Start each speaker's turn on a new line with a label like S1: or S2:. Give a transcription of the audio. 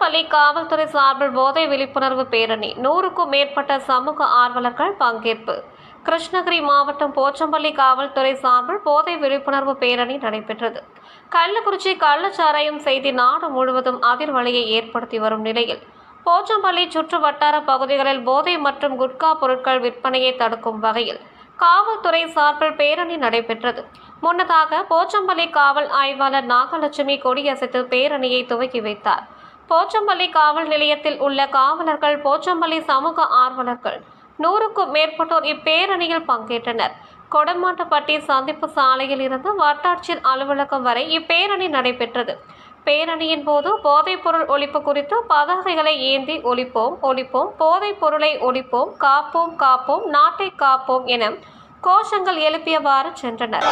S1: போச்சம்பள்ளி காவல்துறை சார்பில் போதை விழிப்புணர்வு பேரணி 100க்கும் மேற்பட்ட சமூக ஆர்வலர்கள் பங்கேற்பு. கிருஷ்ணகிரி மாவட்டம் போச்சம்பள்ளி காவல்துறை சார்பில் போதை விழிப்புணர்வு பேரணி நடைபெற்றது. கள்ளக்குறிச்சி கள்ளச்சாராயம் செய்தி நாடு முழுவதும் அதிர்வலையை ஏற்படுத்தி வரும் நிலையில் போச்சம்பள்ளி சுற்று வட்டார பகுதிகளில் போதை மற்றும் குட்கா பொருட்கள் விற்பனையை தடுக்கும் வகையில் காவல்துறை சார்பில் பேரணி நடைபெற்றது. முன்னதாக போச்சம்பள்ளி காவல் ஆய்வாளர் நாகலட்சுமி கொடியசைத்து பேரணியை துவக்கி வைத்தார். போச்சம்பள்ளி காவல் நிலையத்தில் உள்ள காவலர்கள், போச்சம்பள்ளி சமூக ஆர்வலர்கள் 100க்கும் மேற்பட்டோர் இப்பேரணியில் பங்கேற்றனர். கொடமாட்டப்பட்டி சந்திப்பு சாலையில் இருந்து வட்டாட்சியர் அலுவலகம் வரை இப்பேரணி நடைபெற்றது. பேரணியின் போது போதைப் பொருள் ஒழிப்பு குறித்து பதாகைகளை ஏந்தி ஒழிப்போம் ஒழிப்போம், போதைப் பொருளை ஒழிப்போம், காப்போம் காப்போம், நாட்டை காப்போம் என கோஷங்கள் எழுப்பியவாறு சென்றனர்.